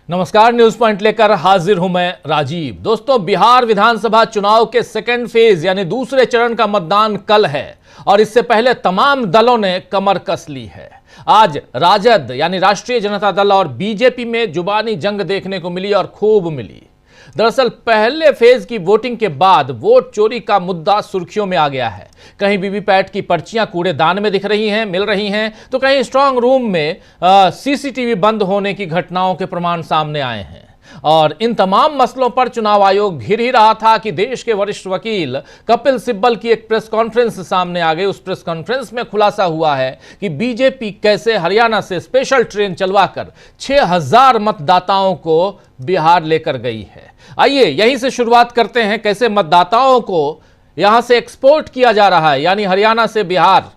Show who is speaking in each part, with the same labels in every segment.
Speaker 1: नमस्कार, news point लेकर हाजिर हूं मैं राजीव। दोस्तों, बिहार विधानसभा चुनाव के सेकेंड फेज यानी दूसरे चरण का मतदान कल है और इससे पहले तमाम दलों ने कमर कस ली है। आज राजद यानी राष्ट्रीय जनता दल और बीजेपी में जुबानी जंग देखने को मिली और खूब मिली। दरअसल पहले फेज की वोटिंग के बाद वोट चोरी का मुद्दा सुर्खियों में आ गया है। कहीं वीवीपैट की पर्चियां कूड़ेदान में दिख रही हैं, मिल रही हैं, तो कहीं स्ट्रांग रूम में सीसीटीवी बंद होने की घटनाओं के प्रमाण सामने आए हैं। और इन तमाम मसलों पर चुनाव आयोग घिर ही रहा था कि देश के वरिष्ठ वकील कपिल सिब्बल की एक प्रेस कॉन्फ्रेंस सामने आ गई। उस प्रेस कॉन्फ्रेंस में खुलासा हुआ है कि बीजेपी कैसे हरियाणा से स्पेशल ट्रेन चलवाकर 6000 मतदाताओं को बिहार लेकर गई है। आइए यहीं से शुरुआत करते हैं, कैसे मतदाताओं को यहां से एक्सपोर्ट किया जा रहा है, यानी हरियाणा से बिहार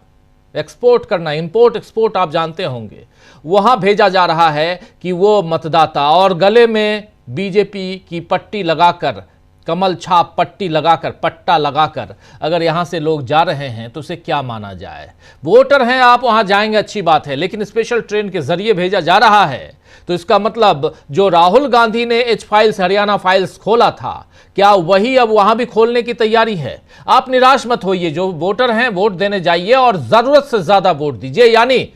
Speaker 1: एक्सपोर्ट करना, इंपोर्ट एक्सपोर्ट आप जानते होंगे, वहां भेजा जा रहा है कि वो मतदाता और गले में बीजेपी की पट्टी लगाकर, कमल छाप पट्टी लगाकर, पट्टा लगाकर अगर यहां से लोग जा रहे हैं तो उसे क्या माना जाए। वोटर हैं आप, वहां जाएंगे, अच्छी बात है, लेकिन स्पेशल ट्रेन के जरिए भेजा जा रहा है तो इसका मतलब जो राहुल गांधी ने एच फाइल्स, हरियाणा फाइल्स खोला था, क्या वही अब वहां भी खोलने की तैयारी है। आप निराश मत होइए, जो वोटर हैं वोट देने जाइए और जरूरत से ज्यादा वोट दीजिए, यानी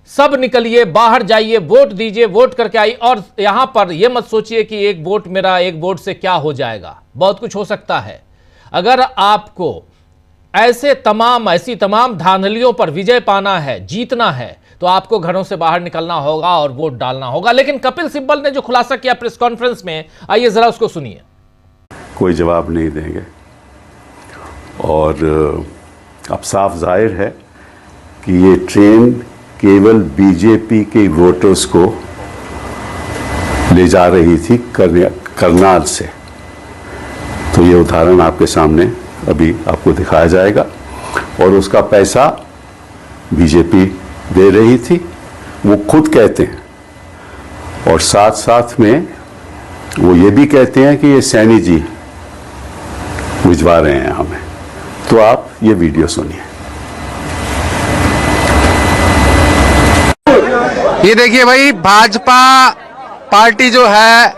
Speaker 1: सब निकलिए, बाहर जाइए, वोट दीजिए, वोट करके आइए। और यहां पर यह मत सोचिए कि एक वोट मेरा, एक वोट से क्या हो जाएगा, बहुत कुछ हो सकता है। अगर आपको ऐसी तमाम धांधलियों पर विजय पाना है, जीतना है, तो आपको घरों से बाहर निकलना होगा और वोट डालना होगा। लेकिन कपिल सिब्बल ने जो खुलासा किया प्रेस कॉन्फ्रेंस में, आइए जरा उसको सुनिए।
Speaker 2: कोई जवाब नहीं देंगे और अब साफ जाहिर है कि ये ट्रेन केवल बीजेपी के वोटर्स को ले जा रही थी करनाल से। तो ये उदाहरण आपके सामने अभी आपको दिखाया जाएगा और उसका पैसा बीजेपी दे रही थी, वो खुद कहते हैं। और साथ साथ में वो ये भी कहते हैं कि ये सैनी जी भिजवा रहे हैं हमें। तो आप ये वीडियो सुनिए।
Speaker 3: ये देखिए भाई, भाजपा पार्टी जो है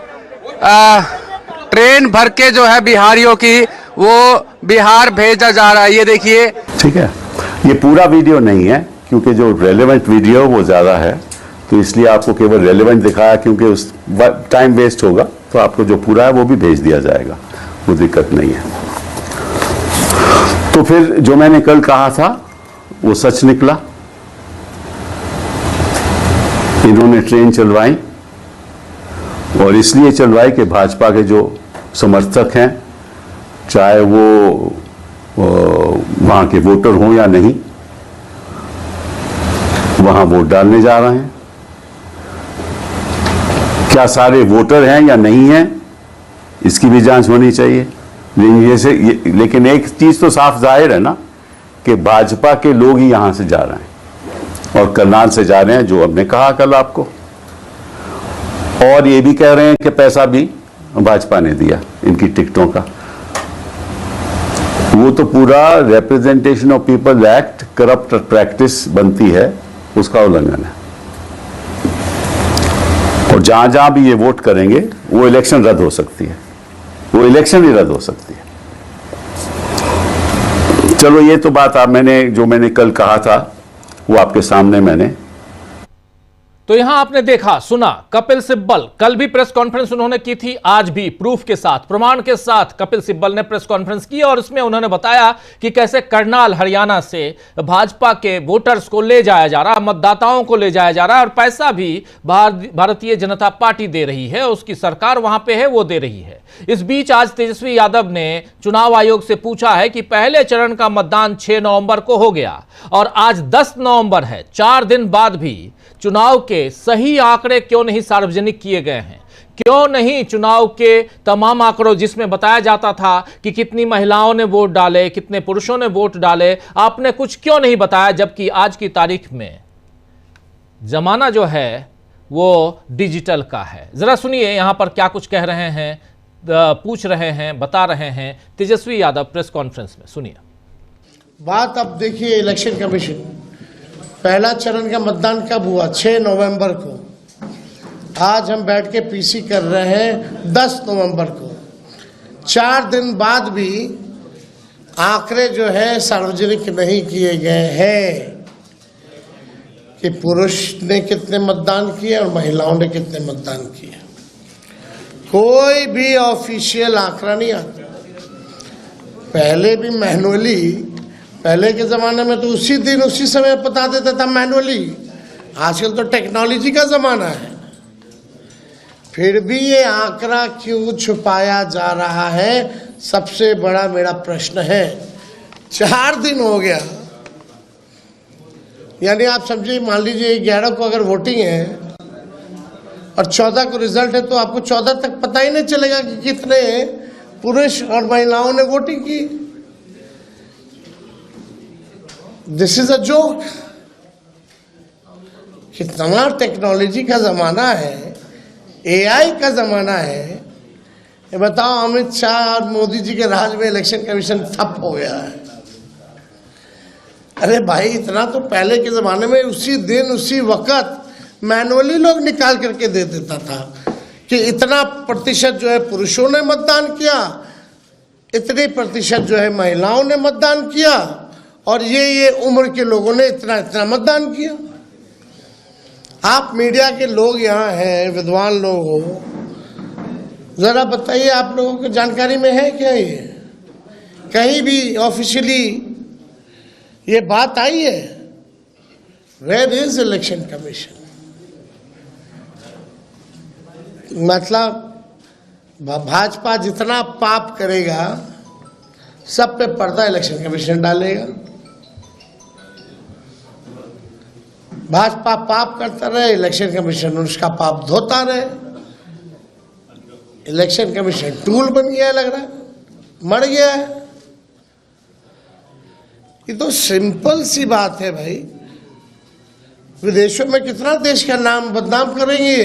Speaker 3: ट्रेन भर के जो है बिहारियों की वो बिहार भेजा जा रहा है। ये देखिए,
Speaker 2: ठीक है, ये पूरा वीडियो नहीं है क्योंकि जो रेलेवेंट वीडियो वो ज़्यादा है, तो इसलिए आपको केवल रेलेवेंट दिखाया, क्योंकि उस टाइम वेस्ट होगा। तो आपको जो पूरा है वो भी भेज दिया जाएगा, वो दिक्कत नहीं है। तो फिर जो मैंने कल कहा था वो सच निकला। इन्होंने ट्रेन चलवाई और इसलिए चलवाई कि भाजपा के जो समर्थक हैं, चाहे वो वहाँ के वोटर हों या नहीं, वहां वोट डालने जा रहे हैं। क्या सारे वोटर हैं या नहीं हैं, इसकी भी जांच होनी चाहिए। लेकिन एक चीज तो साफ जाहिर है ना कि भाजपा के लोग ही यहां से जा रहे हैं और करनाल से जा रहे हैं, जो हमने कहा कल आपको। और ये भी कह रहे हैं कि पैसा भी भाजपा ने दिया इनकी टिकटों का। वो तो पूरा representation of people act corrupt practice बनती है, उसका उल्लंघन है। और जहां जहां भी ये वोट करेंगे वो इलेक्शन रद्द हो सकती है, वो इलेक्शन ही रद्द हो सकती है। चलो, ये तो बात मैंने कल कहा था वो आपके सामने मैंने।
Speaker 1: तो यहां आपने देखा, सुना, कपिल सिब्बल कल भी प्रेस कॉन्फ्रेंस उन्होंने की थी, आज भी प्रूफ के साथ, प्रमाण के साथ कपिल सिब्बल ने प्रेस कॉन्फ्रेंस की और उसमें उन्होंने बताया कि कैसे करनाल हरियाणा से भाजपा के वोटर्स को ले जाया जा रहा, मतदाताओं को ले जाया जा रहा है और पैसा भी भारतीय जनता पार्टी दे रही है, उसकी सरकार वहां पे है, वो दे रही है। इस बीच आज तेजस्वी यादव ने चुनाव आयोग से पूछा है कि पहले चरण का मतदान 6 नवंबर को हो गया और आज 10 नवंबर है, 4 दिन बाद भी चुनाव के सही आंकड़े क्यों नहीं सार्वजनिक किए गए हैं। क्यों नहीं चुनाव के तमाम आंकड़ों, जिसमें बताया जाता था कि कितनी महिलाओं ने वोट डाले, कितने पुरुषों ने वोट डाले, आपने कुछ क्यों नहीं बताया, जबकि आज की तारीख में जमाना जो है वो डिजिटल का है। जरा सुनिए यहां पर क्या कुछ कह रहे हैं, पूछ रहे हैं, बता रहे हैं तेजस्वी यादव प्रेस कॉन्फ्रेंस में, सुनिए।
Speaker 4: बात अब देखिए, इलेक्शन कमीशन पहला चरण का मतदान कब हुआ? 6 नवंबर को। आज हम बैठ के पीसी कर रहे हैं 10 नवंबर को। 4 दिन बाद भी आंकड़े जो है सार्वजनिक नहीं किए गए हैं कि पुरुष ने कितने मतदान किए और महिलाओं ने कितने मतदान किए। कोई भी ऑफिशियल आंकड़ा नहीं आता। पहले भी मैनुअली, पहले के ज़माने में तो उसी दिन उसी समय बता देता था मैनुअली। आजकल तो टेक्नोलॉजी का ज़माना है, फिर भी ये आंकड़ा क्यों छुपाया जा रहा है, सबसे बड़ा मेरा प्रश्न है। 4 दिन हो गया, यानी आप समझिए, मान लीजिए 11 को अगर वोटिंग है और 14 को रिजल्ट है, तो आपको 14 तक पता ही नहीं चलेगा कि कितने पुरुष और महिलाओं ने वोटिंग की। This is a joke. कितना टेक्नोलॉजी का जमाना है, एआई का जमाना है। ये बताओ, अमित शाह और मोदी जी के राज में इलेक्शन कमीशन ठप हो गया है। अरे भाई, इतना तो पहले के ज़माने में उसी दिन उसी वक्त मैनुअली लोग निकाल करके दे देता था कि इतना प्रतिशत जो है पुरुषों ने मतदान किया, इतने प्रतिशत जो है महिलाओं ने मतदान किया, और ये उम्र के लोगों ने इतना इतना मतदान किया। आप मीडिया के लोग यहाँ हैं, विद्वान लोग हो, ज़रा बताइए, आप लोगों को जानकारी में है क्या? ये कहीं भी ऑफिशियली ये बात आई है? Where is election commission? मतलब भाजपा जितना पाप करेगा सब पे पर्दा इलेक्शन कमीशन डालेगा। भाजपा पाप करता रहे, इलेक्शन कमीशन उसका पाप धोता रहे। इलेक्शन कमीशन टूल बन गया, लग रहा है मर गया है। ये तो सिंपल सी बात है भाई। विदेशों में कितना देश का नाम बदनाम करेंगे।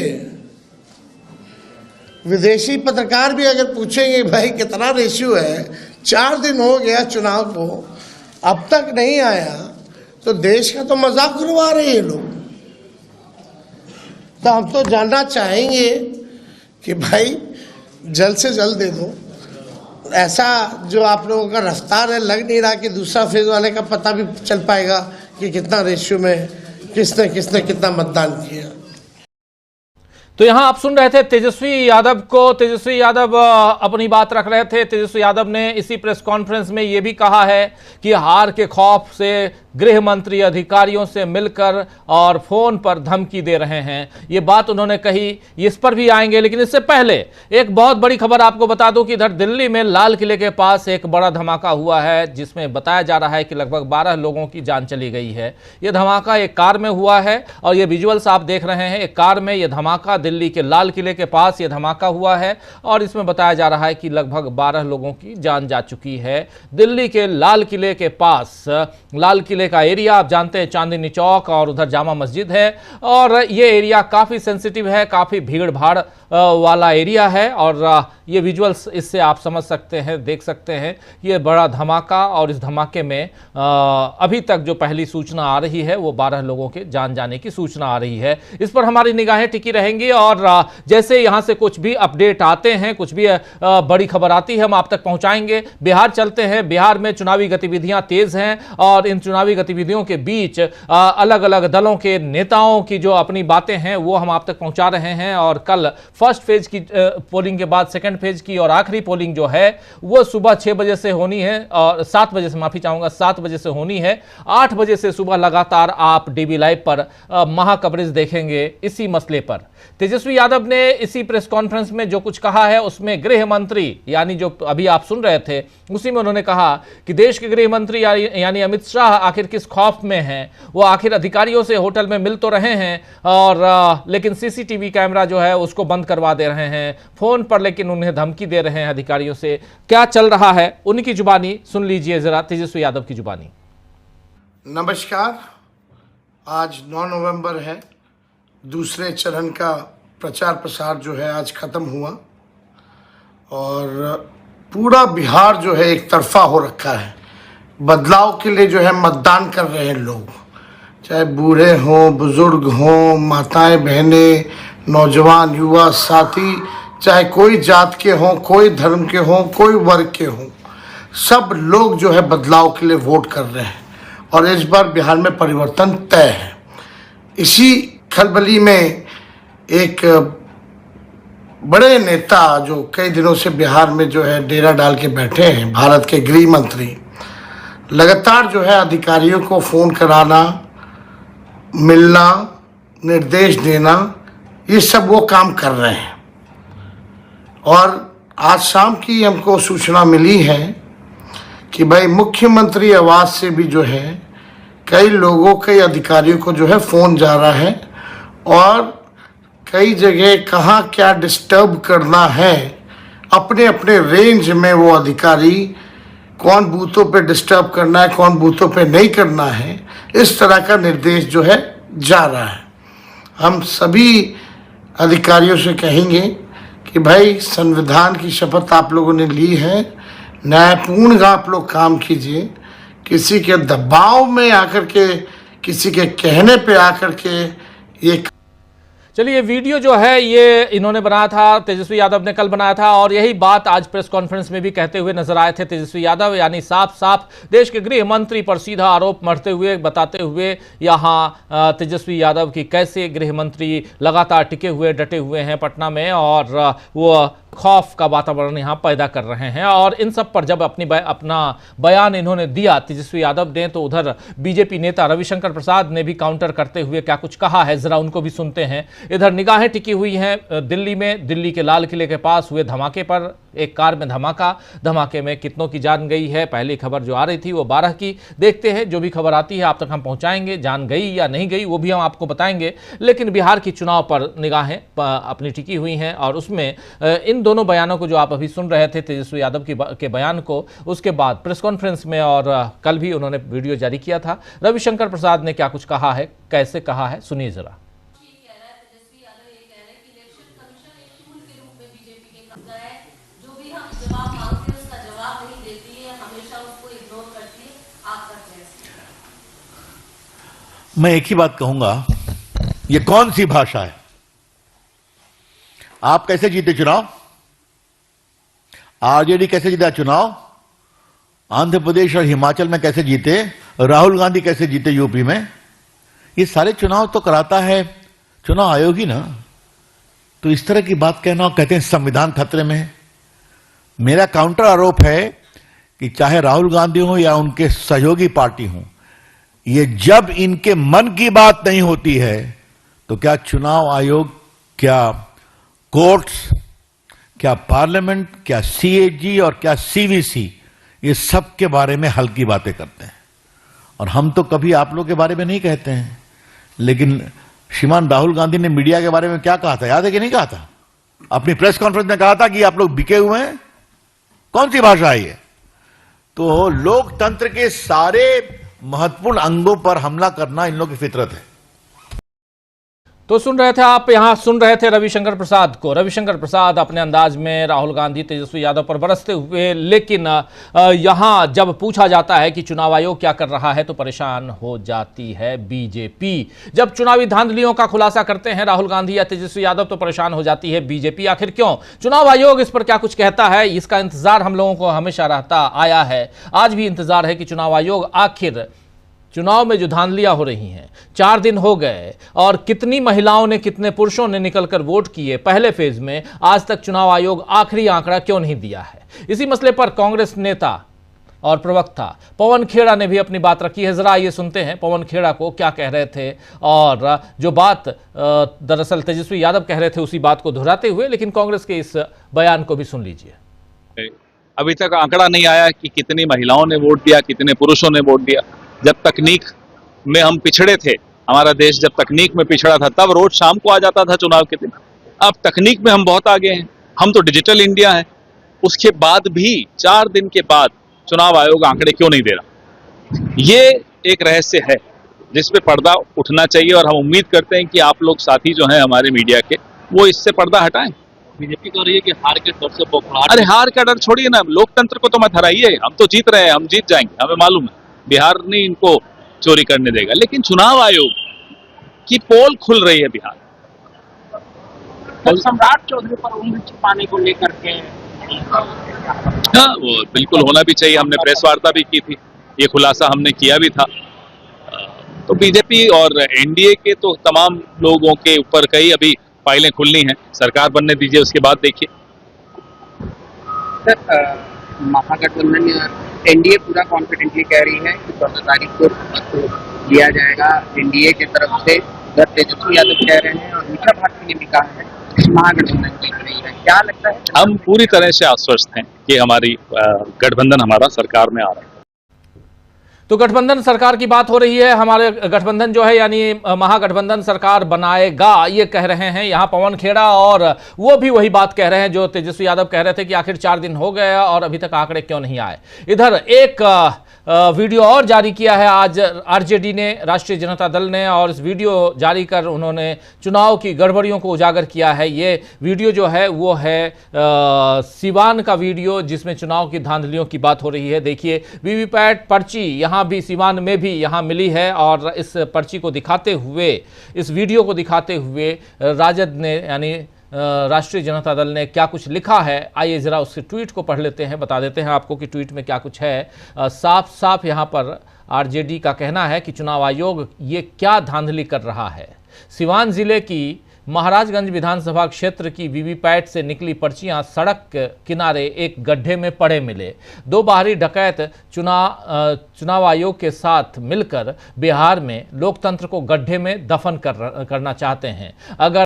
Speaker 4: विदेशी पत्रकार भी अगर पूछेंगे भाई कितना रेशियो है, 4 दिन हो गया चुनाव को, अब तक नहीं आया, तो देश का तो मजाक उड़वा रहे हैं लोग। तो हम तो जानना चाहेंगे कि भाई जल्द से जल्द दे दो। ऐसा जो आप लोगों का रफ्तार है, लग नहीं रहा कि दूसरा फेज वाले का पता भी चल पाएगा कि कितना रेशियो में किसने किसने कितना मतदान किया।
Speaker 1: तो यहां आप सुन रहे थे तेजस्वी यादव को। तेजस्वी यादव अपनी बात रख रहे थे। तेजस्वी यादव ने इसी प्रेस कॉन्फ्रेंस में यह भी कहा है कि हार के खौफ से गृह मंत्री अधिकारियों से मिलकर और फोन पर धमकी दे रहे हैं। ये बात उन्होंने कही, इस पर भी आएंगे, लेकिन इससे पहले एक बहुत बड़ी खबर आपको बता दूं कि इधर दिल्ली में लाल किले के पास एक बड़ा धमाका हुआ है, जिसमें बताया जा रहा है कि लगभग 12 लोगों की जान चली गई है। यह धमाका एक कार में हुआ है और ये विजुअल्स आप देख रहे हैं। एक कार में यह धमाका, दिल्ली के लाल किले के पास यह धमाका हुआ है और इसमें बताया जा रहा है कि लगभग 12 लोगों की जान जा चुकी है। दिल्ली के लाल किले के पास, लाल किले का एरिया आप जानते हैं, चांदनी चौक और उधर जामा मस्जिद है, और ये एरिया काफी सेंसिटिव है, काफी भीड़ भाड़ वाला एरिया है। और ये विजुअल्स इससे आप समझ सकते हैं, देख सकते हैं ये बड़ा धमाका। और इस धमाके में अभी तक जो पहली सूचना आ रही है वो 12 लोगों के जान जाने की सूचना आ रही है। इस पर हमारी निगाहें टिकी रहेंगी और जैसे यहां से कुछ भी अपडेट आते हैं, कुछ भी बड़ी खबर आती है, हम आप तक पहुंचाएंगे। बिहार चलते हैं। बिहार में चुनावी गतिविधियां तेज हैं और इन चुनावी गतिविधियों के बीच अलग अलग दलों के नेताओं की जो अपनी बातें हैं वो हम आप तक पहुंचा रहे हैं। और कल फर्स्ट फेज की पोलिंग के बाद सेकंड फेज की और आखिरी पोलिंग जो है वो सुबह 6 बजे से होनी है, और 7 बजे से, माफी चाहूंगा, 7 बजे से होनी है। 8 बजे से सुबह लगातार आप डीबी लाइव पर महा कवरेज देखेंगे इसी मसले पर। तेजस्वी यादव ने इसी प्रेस कॉन्फ्रेंस में जो कुछ कहा है उसमें गृह मंत्री, यानी जो अभी आप सुन रहे थे, उसी में उन्होंने कहा कि देश के गृह मंत्री यानी अमित शाह आखिर किस खौफ में हैं। वो आखिर अधिकारियों से होटल में मिल तो रहे हैं और लेकिन सीसीटीवी कैमरा जो है उसको बंद करवा दे रहे हैं, फोन पर लेकिन उन्हें धमकी दे रहे हैं अधिकारियों से। क्या चल रहा है उनकी जुबानी सुन लीजिए जरा, तेजस्वी यादव की जुबानी।
Speaker 4: नमस्कार, आज 9 नवंबर है। दूसरे चरण का प्रचार प्रसार जो है आज ख़त्म हुआ और पूरा बिहार जो है एक तरफा हो रखा है। बदलाव के लिए जो है मतदान कर रहे हैं लोग, चाहे बूढ़े हों, बुजुर्ग हों, माताएं बहनें, नौजवान युवा साथी, चाहे कोई जात के हों, कोई धर्म के हों, कोई वर्ग के हों, सब लोग जो है बदलाव के लिए वोट कर रहे हैं और इस बार बिहार में परिवर्तन तय है। इसी खलबली में एक बड़े नेता जो कई दिनों से बिहार में जो है डेरा डाल के बैठे हैं, भारत के गृह मंत्री, लगातार जो है अधिकारियों को फ़ोन कराना, मिलना, निर्देश देना, ये सब वो काम कर रहे हैं। और आज शाम की हमको सूचना मिली है कि भाई मुख्यमंत्री आवास से भी जो है कई लोगों, कई अधिकारियों को जो है फ़ोन जा रहा है और कई जगह कहाँ क्या डिस्टर्ब करना है, अपने अपने रेंज में वो अधिकारी कौन बूथों पे डिस्टर्ब करना है, कौन बूथों पे नहीं करना है, इस तरह का निर्देश जो है जा रहा है। हम सभी अधिकारियों से कहेंगे कि भाई संविधान की शपथ आप लोगों ने ली है, न्यायपूर्ण आप लोग काम कीजिए, किसी के दबाव में आकर के, किसी के कहने पे आकर के ये
Speaker 1: चलिए, ये वीडियो जो है ये इन्होंने बनाया था, तेजस्वी यादव ने कल बनाया था और यही बात आज प्रेस कॉन्फ्रेंस में भी कहते हुए नजर आए थे तेजस्वी यादव। यानी साफ साफ देश के गृह मंत्री पर सीधा आरोप मढ़ते हुए, बताते हुए यहाँ तेजस्वी यादव की कैसे गृह मंत्री लगातार टिके हुए, डटे हुए हैं पटना में और वो खौफ का वातावरण यहाँ पैदा कर रहे हैं। और इन सब पर जब अपना बयान इन्होंने दिया तेजस्वी यादव ने, तो उधर बीजेपी नेता रविशंकर प्रसाद ने भी काउंटर करते हुए क्या कुछ कहा है, जरा उनको भी सुनते हैं। इधर निगाहें टिकी हुई हैं दिल्ली में, दिल्ली के लाल किले के पास हुए धमाके पर। एक कार में धमाके में कितनों की जान गई है, पहली खबर जो आ रही थी वो 12 की। देखते हैं, जो भी खबर आती है आप तक हम पहुंचाएंगे, जान गई या नहीं गई वो भी हम आपको बताएंगे। लेकिन बिहार की चुनाव पर निगाहें अपनी टिकी हुई हैं और उसमें इन दोनों बयानों को जो आप अभी सुन रहे थे, तेजस्वी यादव के बयान को, उसके बाद प्रेस कॉन्फ्रेंस में और कल भी उन्होंने वीडियो जारी किया था। रविशंकर प्रसाद ने क्या कुछ कहा है, कैसे कहा है, सुनिए जरा।
Speaker 5: मैं एक ही बात कहूंगा, ये कौन सी भाषा है? आप कैसे जीते चुनाव? आरजेडी कैसे जीता चुनाव? आंध्र प्रदेश और हिमाचल में कैसे जीते? राहुल गांधी कैसे जीते यूपी में? ये सारे चुनाव तो कराता है चुनाव आयोग ही ना। तो इस तरह की बात कहना, कहते हैं संविधान खतरे में है। मेरा काउंटर आरोप है कि चाहे राहुल गांधी हो या उनके सहयोगी पार्टी हो, ये जब इनके मन की बात नहीं होती है तो क्या चुनाव आयोग, क्या कोर्ट्स, क्या पार्लियामेंट, क्या सीएजी और क्या सीवीसी, ये सब के बारे में हल्की बातें करते हैं। और हम तो कभी आप लोग के बारे में नहीं कहते हैं। लेकिन श्रीमान राहुल गांधी ने मीडिया के बारे में क्या कहा था, याद है कि नहीं कहा था? अपनी प्रेस कॉन्फ्रेंस में कहा था कि आप लोग बिके हुए हैं। कौन सी भाषा है ये? तो लोकतंत्र के सारे महत्वपूर्ण अंगों पर हमला करना इन लोगों की फितरत है।
Speaker 1: तो सुन रहे थे आप, यहां सुन रहे थे रविशंकर प्रसाद को। रविशंकर प्रसाद अपने अंदाज में राहुल गांधी, तेजस्वी यादव पर बरसते हुए, लेकिन यहां जब पूछा जाता है कि चुनाव आयोग क्या कर रहा है तो परेशान हो जाती है बीजेपी। जब चुनावी धांधलियों का खुलासा करते हैं राहुल गांधी या तेजस्वी यादव तो परेशान हो जाती है बीजेपी। आखिर क्यों? चुनाव आयोग इस पर क्या कुछ कहता है, इसका इंतजार हम लोगों को हमेशा रहता आया है। आज भी इंतजार है कि चुनाव आयोग आखिर चुनाव में जो धांधलियां हो रही हैं, 4 दिन हो गए और कितनी महिलाओं ने, कितने पुरुषों ने निकलकर वोट किए पहले फेज में, आज तक चुनाव आयोग आखिरी आंकड़ा क्यों नहीं दिया है? इसी मसले पर कांग्रेस नेता और प्रवक्ता पवन खेड़ा ने भी अपनी बात रखी है। जरा ये सुनते हैं पवन खेड़ा को क्या कह रहे थे और जो बात दरअसल तेजस्वी यादव कह रहे थे उसी बात को दोहराते हुए, लेकिन कांग्रेस के इस बयान को भी सुन लीजिए।
Speaker 6: अभी तक आंकड़ा नहीं आया कि कितनी महिलाओं ने वोट दिया, कितने पुरुषों ने वोट दिया। जब तकनीक में हम पिछड़े थे, हमारा देश जब तकनीक में पिछड़ा था, तब रोज शाम को आ जाता था चुनाव के दिन। अब तकनीक में हम बहुत आगे हैं, हम तो डिजिटल इंडिया है। उसके बाद भी 4 दिन के बाद चुनाव आयोग आंकड़े क्यों नहीं दे रहा? ये एक रहस्य है जिस पे पर्दा उठना चाहिए और हम उम्मीद करते हैं कि आप लोग साथी जो हैं हमारे मीडिया के, वो इससे पर्दा हटाएं।
Speaker 7: बीजेपी कह रही है कि हार के डर से बौखलाहट।
Speaker 6: अरे हार का डर छोड़िए ना, लोकतंत्र को तो मत हराइए। हम तो जीत रहे हैं, हम जीत जाएंगे, हमें मालूम है बिहार नहीं इनको चोरी करने देगा। लेकिन चुनाव आयोग की पोल खुल रही है बिहार,
Speaker 7: तो सम्राट चौधरी पर उंगली छिपाने को लेकर के
Speaker 6: हाँ, वो बिल्कुल होना भी चाहिए। हमने प्रेस वार्ता भी की थी, ये खुलासा हमने किया भी था। तो बीजेपी और एनडीए के तो तमाम लोगों के ऊपर कई अभी फाइलें खुलनी हैं, सरकार बनने दीजिए, उसके बाद देखिए।
Speaker 8: सर, महागठबंधन एनडीए पूरा कॉन्फिडेंटली कह रही है कि 14 तारीख को लिया जाएगा एनडीए की तरफ से। उधर तेजस्वी यादव कह रहे हैं और मीठा भारती ने भी कहा है कि महागठबंधन जीत रही है। क्या लगता है?
Speaker 6: हम पूरी तरह से आश्वस्त हैं कि हमारी गठबंधन हमारा सरकार में आ रहा है।
Speaker 1: तो गठबंधन सरकार की बात हो रही है। हमारे गठबंधन जो है यानी महागठबंधन सरकार बनाएगा, ये कह रहे हैं यहाँ पवन खेड़ा, और वो भी वही बात कह रहे हैं जो तेजस्वी यादव कह रहे थे कि आखिर 4 दिन हो गए और अभी तक आंकड़े क्यों नहीं आए। इधर एक वीडियो और जारी किया है आज आरजेडी ने, राष्ट्रीय जनता दल ने, और इस वीडियो जारी कर उन्होंने चुनाव की गड़बड़ियों को उजागर किया है। ये वीडियो जो है वो है सिवान का वीडियो, जिसमें चुनाव की धांधलियों की बात हो रही है। देखिए, वीवीपैट पर्ची यहाँ भी सिवान में भी यहाँ मिली है, और इस पर्ची को दिखाते हुए, इस वीडियो को दिखाते हुए राजद ने यानी राष्ट्रीय जनता दल ने क्या कुछ लिखा है, आइए जरा उसके ट्वीट को पढ़ लेते हैं, बता देते हैं आपको कि ट्वीट में क्या कुछ है। साफ साफ यहाँ पर आरजेडी का कहना है कि चुनाव आयोग ये क्या धांधली कर रहा है। सिवान जिले की महाराजगंज विधानसभा क्षेत्र की वीवीपैट से निकली पर्चियां सड़क किनारे एक गड्ढे में पड़े मिले। 2 बाहरी डकैत चुनाव आयोग के साथ मिलकर बिहार में लोकतंत्र को गड्ढे में दफन करना चाहते हैं। अगर